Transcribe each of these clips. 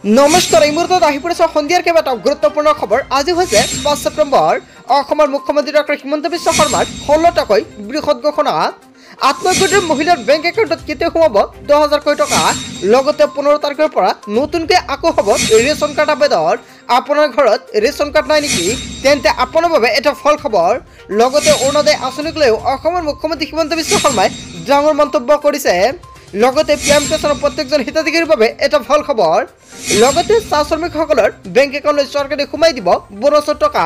নমস্কাৰ এই মুহূৰ্তত আহি পৰিছে সন্ধিয়াৰ কেইবাটাও গুৰুত্বপূৰ্ণ খবৰ। আজি হৈছে ৫ ছেপ্টেম্বৰ। অসমৰ মুখ্যমন্ত্ৰী ডক্টৰ হিমন্ত বিশ্ব শৰ্মাৰ ১৬টাকৈ বৃহৎ ঘোষণা। আত্মগোটৰ মহিলাৰ বেংক একাউণ্টত কেতিয়া সোমাব ১০,০০০ কোটি টকা। লগতে ১৫ তাৰিখৰ পৰা নতুনকৈ আকৌ হ'ব ৰেচন কাৰ্ড আবেদন। আপোনাৰ ঘৰত ৰেচন কাৰ্ড নাই নেকি, তেন্তে আপোনাৰ বাবে এটা ভাল খবৰ। লগতে অৰুণোদয় আঁচনিক লৈও অসমৰ মুখ্যমন্ত্ৰী হিমন্ত বিশ্ব শৰ্মাই ডাঙৰ মন্তব্য কৰিছে। লগতে পিএম কিষাণৰ প্ৰত্যেকজন হিতাধিকাৰীৰ বাবে এটা ভাল খবৰ। লগতে চাহ শ্ৰমিকসকলৰ বেংক একাউণ্টলৈ চৰকাৰে সোমাই দিব বোনাছৰ টকা।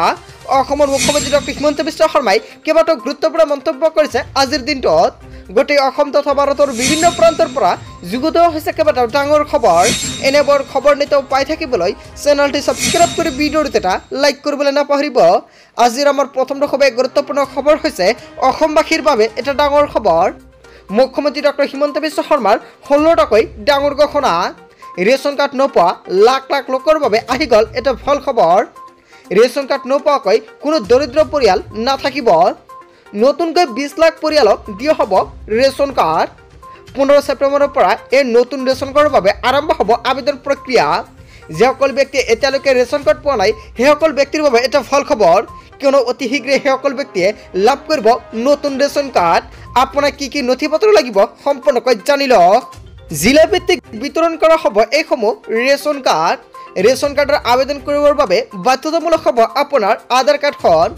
অসমৰ মুখ্যমন্ত্ৰী ডক্টৰ হিমন্ত বিশ্ব শৰ্মাই কেইবাটাও গুৰুত্বপূৰ্ণ মন্তব্য কৰিছে আজিৰ দিনটোত। গোটেই অসম তথা ভাৰতৰ বিভিন্ন প্ৰান্তৰ পৰা যুগুত হৈছে কেইবাটাও ডাঙৰ খবৰ। এনেবোৰ খবৰ নিতৌ পাই থাকিবলৈ চেনেলটি ছাবস্ক্ৰাইব কৰি ভিডিঅ'টো এটা লাইক কৰিবলৈ নাপাহৰিব। আজিৰ আমাৰ প্ৰথমটো খুবেই গুৰুত্বপূৰ্ণ খবৰ হৈছে অসমবাসীৰ বাবে এটা ডাঙৰ খবৰ। মুখ্যমন্ত্ৰী ডক্টৰ হিমন্ত বিশ্ব শৰ্মাৰ ১৬টাকৈ ডাঙৰ ঘোষণা। ৰেচন কাৰ্ড নোপোৱা লাখ লাখ লোকৰ বাবে আহি গ'ল এটা ভাল খবৰ। ৰেচন কাৰ্ড নোপোৱাকৈ কোনো দৰিদ্ৰ পৰিয়াল নাথাকিব। নতুনকৈ ২০ লাখ পৰিয়ালক দিয়া হ'ব ৰেচন কাৰ্ড। ১৫ ছেপ্টেম্বৰৰ পৰা এই নতুন ৰেচন কাৰ্ডৰ বাবে আৰম্ভ হ'ব আবেদন প্ৰক্ৰিয়া। যিসকল ব্যক্তিয়ে এতিয়ালৈকে ৰেচন কাৰ্ড পোৱা নাই সেইসকল ব্যক্তিৰ বাবে এটা ভাল খবৰ, কিয়নো অতি শীঘ্ৰে সেইসকল ব্যক্তিয়ে লাভ কৰিব নতুন ৰেচন কাৰ্ড। আপোনাক কি কি নথি পত্ৰ লাগিব সম্পূৰ্ণকৈ জানি লওক। জিলা ভিত্তিক বিতৰণ কৰা হ'ব এইসমূহ ৰেচন কাৰ্ড। ৰেচন কাৰ্ডৰ আবেদন কৰিবৰ বাবে বাধ্যতামূলক হ'ব আপোনাৰ আধাৰ কাৰ্ডখন।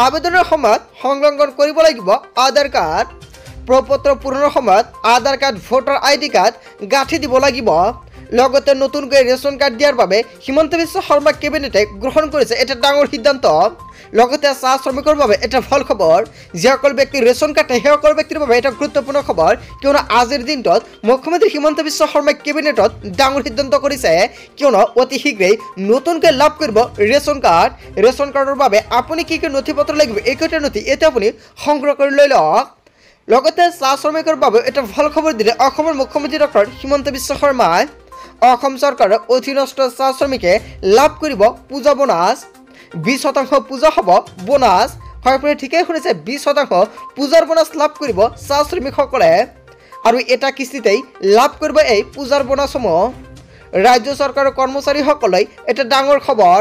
আবেদনৰ সময়ত সংলগ্ন কৰিব লাগিব আধাৰ কাৰ্ড। প্ৰপত্ৰ পূৰণৰ সময়ত আধাৰ কাৰ্ড, ভোটাৰ আইডি কাৰ্ড গাঁঠি দিব লাগিব। লগতে নতুনকৈ ৰেচন কাৰ্ড দিয়াৰ বাবে হিমন্ত বিশ্ব শৰ্মা কেবিনেটে গ্ৰহণ কৰিছে এটা ডাঙৰ সিদ্ধান্ত। লগতে চাহ শ্ৰমিকৰ বাবে এটা ভাল খবৰ। যিসকল ব্যক্তিৰ ৰেচন কাৰ্ড নাই সেইসকল ব্যক্তিৰ বাবে এটা গুৰুত্বপূৰ্ণ খবৰ, কিয়নো আজিৰ দিনটোত মুখ্যমন্ত্ৰী হিমন্ত বিশ্ব শৰ্মাই কেবিনেটত ডাঙৰ সিদ্ধান্ত কৰিছে, কিয়নো অতি শীঘ্ৰেই নতুনকৈ লাভ কৰিব ৰেচন কাৰ্ড। ৰেচন কাৰ্ডৰ বাবে আপুনি কি কি নথি পত্ৰ লাগিব এইকেইটা নথি এতিয়া আপুনি সংগ্ৰহ কৰি লৈ লওক। লগতে চাহ শ্ৰমিকৰ বাবে এটা ভাল খবৰ দিলে অসমৰ মুখ্যমন্ত্ৰী ডক্টৰ হিমন্ত বিশ্ব শৰ্মাই। অসম চৰকাৰৰ অধীনস্থ চাহ শ্ৰমিকে লাভ কৰিব পূজা বোনাছ। ২০% পূজা হ'ব বোনাছ। হয়, আপুনি ঠিকেই শুনিছে, ২০% পূজাৰ বোনাছ লাভ কৰিব চাহ শ্ৰমিকসকলে। আৰু এটা কিস্তিতেই লাভ কৰিব এই পূজাৰ বোনাছসমূহ। ৰাজ্য চৰকাৰৰ কৰ্মচাৰীসকলে এটা ডাঙৰ খবৰ।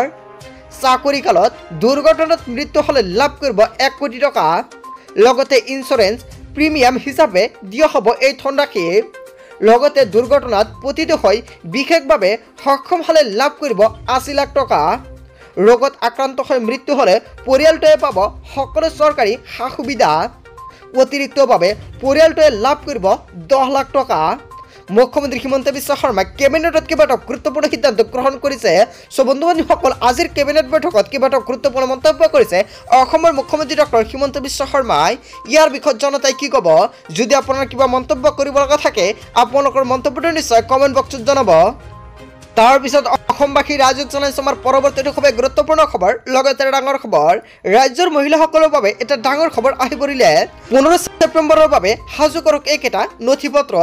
চাকৰি কালত দুৰ্ঘটনাত মৃত্যু হ'লে লাভ কৰিব ১ কোটি টকা। লগতে ইঞ্চুৰেঞ্চ প্ৰিমিয়াম হিচাপে দিয়া হ'ব এই ধনৰাশি। লগতে দুৰ্ঘটনাত পতিত হৈ বিশেষভাৱে সক্ষম হ'লে লাভ কৰিব ৮০ লাখ টকা। ৰোগত আক্ৰান্ত হৈ মৃত্যু হ'লে পৰিয়ালটোৱে পাব সকলো চৰকাৰী সা সুবিধা। অতিৰিক্তভাৱে পৰিয়ালটোৱে লাভ কৰিব ১০ লাখ টকা। মুখ্যমন্ত্ৰী হিমন্ত বিশ্ব শৰ্মাই কেবিনেটত কেইবাটাও গুৰুত্বপূৰ্ণ সিদ্ধান্ত গ্ৰহণ কৰিছে। বন্ধু বান্ধৱীসকল, আজিৰ কেবিনেট বৈঠকত কেইবাটাও গুৰুত্বপূৰ্ণ মন্তব্য কৰিছে অসমৰ মুখ্যমন্ত্ৰী ডক্টৰ হিমন্ত বিশ্ব শৰ্মাই। ইয়াৰ বিষয়ত জনতাই কি ক'ব? যদি আপোনাৰ কিবা মন্তব্য কৰিব লগা থাকে আপোনালোকৰ মন্তব্যটো নিশ্চয় কমেণ্ট বক্সত জনাব। তাৰপিছত অসমবাসী ৰাইজক জনাইছোঁ আমাৰ পৰৱৰ্তীটো খুবেই গুৰুত্বপূৰ্ণ খবৰ। লগতে ডাঙৰ খবৰ, ৰাজ্যৰ মহিলাসকলৰ বাবে এটা ডাঙৰ খবৰ আহি পৰিলে। ১৫ ছেপ্টেম্বৰৰ বাবে সাজু কৰক এইকেইটা নথি পত্ৰ।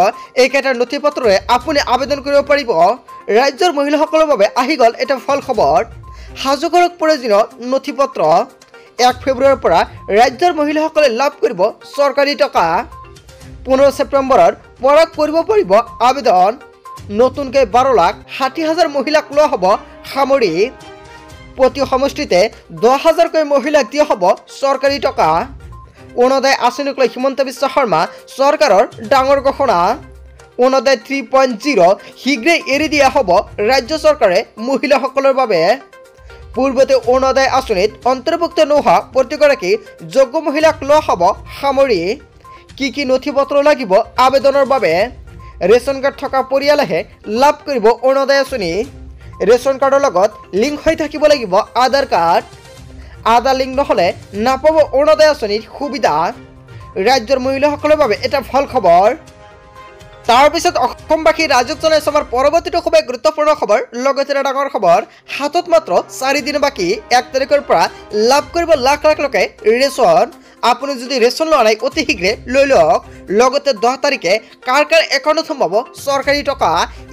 এইকেইটা নথি পত্ৰৰে আপুনি আবেদন কৰিব পাৰিব। ৰাজ্যৰ মহিলাসকলৰ বাবে আহি গ'ল এটা ভাল খবৰ। সাজু কৰক প্ৰয়োজনীয় নথি পত্ৰ। ১ ফেব্ৰুৱাৰীৰ পৰা ৰাজ্যৰ মহিলাসকলে লাভ কৰিব চৰকাৰী টকা। ১৫ ছেপ্টেম্বৰৰ পৰা কৰিব পাৰিব আবেদন। নতুনকৈ ১২,৬০,০০০ মহিলাক লোৱা হ'ব সামৰি। প্ৰতি সমষ্টিতে ১০,০০০কৈ মহিলাক দিয়া হ'ব চৰকাৰী টকা। অৰুণোদয় আঁচনিক লৈ হিমন্ত বিশ্ব শৰ্মা চৰকাৰৰ ডাঙৰ ঘোষণা। অৰুণোদয় 3.0 শীঘ্ৰেই এৰি দিয়া হ'ব ৰাজ্য চৰকাৰে মহিলাসকলৰ বাবে। পূৰ্বতে অৰুণোদয় আঁচনিত অন্তৰ্ভুক্ত নোহোৱা প্ৰতিগৰাকী যোগ্য মহিলাক লোৱা হ'ব সামৰি। কি কি নথি পত্ৰ লাগিব আবেদনৰ বাবে? ৰেচন কাৰ্ড থকা পৰিয়ালেহে লাভ কৰিব অৰুণোদয় আঁচনি। ৰেচন কাৰ্ডৰ লগত লিংক হৈ থাকিব লাগিব আধাৰ কাৰ্ড। আধাৰ লিংক নহ'লে নাপাব অৰুণোদয় আঁচনিৰ সুবিধা। ৰাজ্যৰ মহিলাসকলৰ বাবে এটা ভাল খবৰ। তাৰপিছত অসমবাসী ৰাইজক জনাইছোঁ আমাৰ পৰৱৰ্তীটো খুবেই গুৰুত্বপূৰ্ণ খবৰ। লগতে ডাঙৰ খবৰ, হাতত মাত্ৰ ৪ দিন বাকী ১ তাৰিখৰ পৰা লাভ কৰিব লাখ লাখ লোকে ৰেচন। আপুনি যদি ৰেচন লোৱা নাই অতি শীঘ্ৰে লৈ লওক। লগতে ১০ তাৰিখে কাৰ কাৰ একাউণ্টত সোমাব চৰকাৰী টকা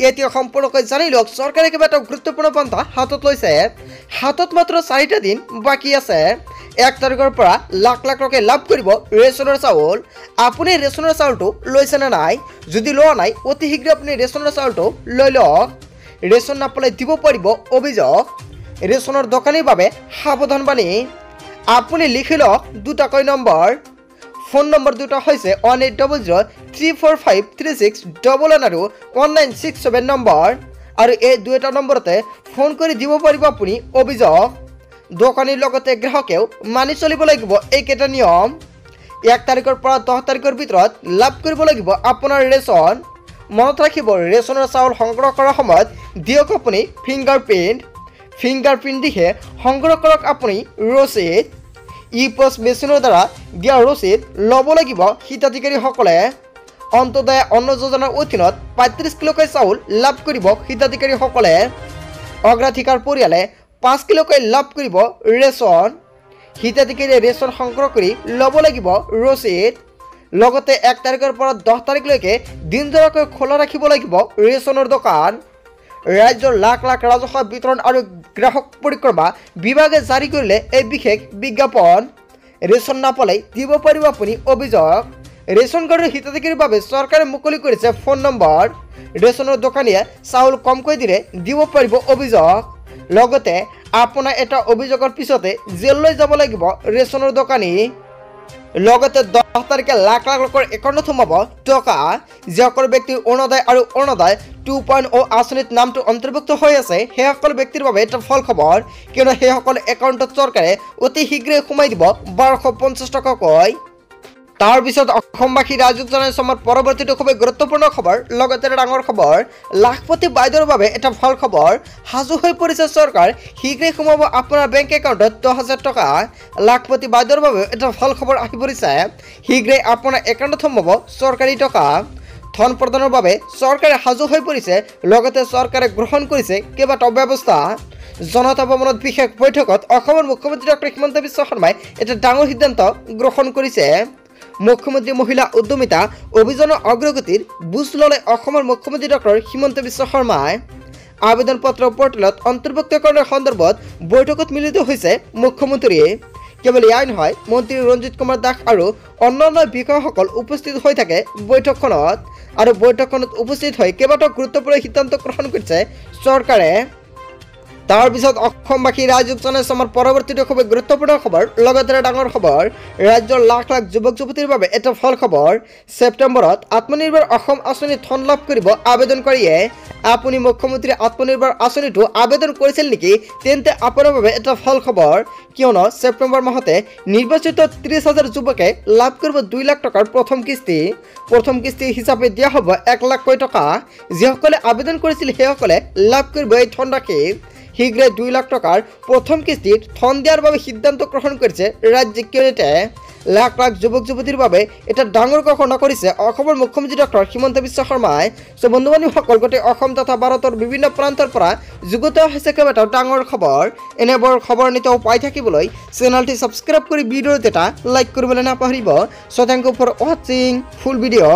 এতিয়া সম্পূৰ্ণকৈ জানি লওক। চৰকাৰে কেইবাটাও গুৰুত্বপূৰ্ণ পন্থা হাতত লৈছে। হাতত মাত্ৰ ৪টা দিন বাকী আছে। ১ তাৰিখৰ পৰা লাখ লাখ লোকে লাভ কৰিব ৰেচনৰ চাউল। আপুনি ৰেচনৰ চাউলটো লৈছেনে নাই? যদি লোৱা নাই অতি শীঘ্ৰে আপুনি ৰেচনৰ চাউলটো লৈ লওক। ৰেচন নাপালে দিব পাৰিব অভিযোগ। ৰেচনৰ দোকানীৰ বাবে সাৱধানবাণী। আপুনি লিখি লওক দুটাকৈ নম্বৰ। ফোন নম্বৰ দুটা হৈছে 1800345361 আৰু 1967 নম্বৰ, আৰু এই দুটা নম্বৰতে ফোন কৰি দিব পাৰিব আপুনি অভিযোগ। দোকানীৰ লগতে গ্ৰাহকেও মানি চলিব লাগিব এইকেইটা নিয়ম। 1 তাৰিখৰ পৰা 10 তাৰিখৰ ভিতৰত লাভ কৰিব লাগিব আপোনাৰ ৰেচন। মনত ৰাখিব, ৰেচনৰ চাউল সংগ্ৰহ কৰাৰ সময়ত দিয়ক আপুনি ফিংগাৰপ্ৰিণ্ট দিহে সংগ্ৰহ কৰক আপুনি ৰচিদ। ই-পষ্ট মেচিনৰ দ্বাৰা দিয়া ৰচিদ ল'ব লাগিব হিতাধিকাৰীসকলে। অন্তোদয় অন্ন যোজনাৰ অধীনত 35 কিলোকৈ চাউল লাভ কৰিব হিতাধিকাৰীসকলে। অগ্ৰাধিকাৰ পৰিয়ালে 5 কিলোকৈ লাভ কৰিব ৰেচন। হিতাধিকাৰীয়ে ৰেচন সংগ্ৰহ কৰি ল'ব লাগিব ৰচিদ। লগতে 1 তাৰিখৰ পৰা 10 তাৰিখলৈকে দিনজোৰাকৈ খোলা ৰাখিব লাগিব ৰেচনৰ দোকান। ৰাজ্যৰ লাখ লাখ ৰাজহুৱা বিতৰণ আৰু গ্ৰাহক পৰিক্ৰমা বিভাগে জাৰি কৰিলে এই বিশেষ বিজ্ঞাপন। ৰেচন নাপালে দিব পাৰিব আপুনি অভিযোগ। ৰেচন কাৰ্ডৰ হিতাধিকাৰীৰ বাবে চৰকাৰে মুকলি কৰিছে ফোন নম্বৰ। ৰেচনৰ দোকানীয়ে চাউল কমকৈ দিলে দিব পাৰিব অভিযোগ। লগতে আপোনাৰ এটা অভিযোগৰ পিছতে জেললৈ যাব লাগিব ৰেচনৰ দোকানী। লগতে 10 তাৰিখে লাখ লাখ লোকৰ একাউণ্টত সোমাব টকা। যিসকল ব্যক্তিৰ অৰুণোদয় আৰু অৰুণোদয় 2.0 আঁচনিত নামটো অন্তৰ্ভুক্ত হৈ আছে সেইসকল ব্যক্তিৰ বাবে এটা ভাল খবৰ, কিয়নো সেইসকল একাউণ্টত চৰকাৰে অতি শীঘ্ৰেই সোমাই দিব 1250 টকাকৈ। তাৰ পিছত অসমবাসী ৰাইজক জনাইছো আমাৰ পৰৱৰ্তীটো খুবেই গুৰুত্বপূৰ্ণ খবৰ। লগতে ডাঙৰ খবৰ, লাখপতি বাইদেউৰ বাবে এটা ভাল খবৰ। সাজু হৈ পৰিছে চৰকাৰ, শীঘ্ৰেই সোমাব আপোনাৰ বেংক একাউণ্টত 10,000 টকা। লাখপতি বাইদেউৰ বাবে এটা ভাল খবৰ আহি পৰিছে, শীঘ্ৰেই আপোনাৰ একাউণ্টত সোমাব চৰকাৰী টকা। ধন প্ৰদানৰ বাবে চৰকাৰে সাজু হৈ পৰিছে। লগতে চৰকাৰে গ্ৰহণ কৰিছে কেইবাটাও ব্যৱস্থা। জনতা ভৱনত বিশেষ বৈঠকত অসমৰ মুখ্যমন্ত্ৰী ডক্টৰ হিমন্ত বিশ্ব শৰ্মাই এটা ডাঙৰ সিদ্ধান্ত গ্ৰহণ কৰিছে। মুখ্যমন্ত্ৰী মহিলা উদ্যমিতা অভিযানৰ অগ্ৰগতিৰ বুজ ল'লে অসমৰ মুখ্যমন্ত্ৰী ডক্টৰ হিমন্ত বিশ্ব শৰ্মাই। আবেদন পত্ৰ পৰ্টেলত অন্তৰ্ভুক্তকৰণৰ সন্দৰ্ভত বৈঠকত মিলিত হৈছে মুখ্যমন্ত্ৰীয়ে। কেৱল এয়াই নহয়, মন্ত্ৰী ৰঞ্জিত কুমাৰ দাস আৰু অন্যান্য বিষয়াসকল উপস্থিত হৈ থাকে বৈঠকখনত, আৰু বৈঠকখনত উপস্থিত হৈ কেইবাটাও গুৰুত্বপূৰ্ণ সিদ্ধান্ত গ্ৰহণ কৰিছে চৰকাৰে। তাৰ পিছত অসমবাসী ৰাইজক জনাইছো আমাৰ পৰৱৰ্তীটো খুবেই গুৰুত্বপূৰ্ণ খবৰ। লগতে ডাঙৰ খবৰ, ৰাজ্যৰ লাখ লাখ যুৱক যুৱতীৰ বাবে এটা ভাল খবৰ। ছেপ্টেম্বৰত আত্মনিৰ্ভৰ অসম আঁচনিত ধন লাভ কৰিব আবেদনকাৰীয়ে। আপুনি মুখ্যমন্ত্ৰী আত্মনিৰ্ভৰ আঁচনিটো আবেদন কৰিছিল নেকি? তেন্তে আপোনাৰ বাবে এটা ভাল খবৰ, কিয়নো ছেপ্টেম্বৰ মাহতে নিৰ্বাচিত 30,000 যুৱকে লাভ কৰিব 2 লাখ টকাৰ প্ৰথম কিস্তি হিচাপে দিয়া হ'ব 1 লাখকৈ টকা। যিসকলে আবেদন কৰিছিল সেইসকলে লাভ কৰিব এই ধনৰাশি। শীঘ্ৰেই 2 লাখ টকাৰ প্ৰথম কিস্তিত ধন দিয়াৰ বাবে সিদ্ধান্ত গ্ৰহণ কৰিছে ৰাজ্যিক কেবিনেটে। লাখ লাখ যুৱক যুৱতীৰ বাবে এটা ডাঙৰ ঘোষণা কৰিছে অসমৰ মুখ্যমন্ত্ৰী ডক্টৰ হিমন্ত বিশ্ব শৰ্মাই। বন্ধু বান্ধৱীসকল, গোটেই অসম তথা ভাৰতৰ বিভিন্ন প্ৰান্তৰ পৰা যুগুত হৈছে কেইবাটাও ডাঙৰ খবৰ। এনেবোৰ খবৰ নিতৌ পাই থাকিবলৈ চেনেলটি ছাবস্ক্ৰাইব কৰি ভিডিঅ'ত এটা লাইক কৰিবলৈ নাপাহৰিব। So thank you for watching full video.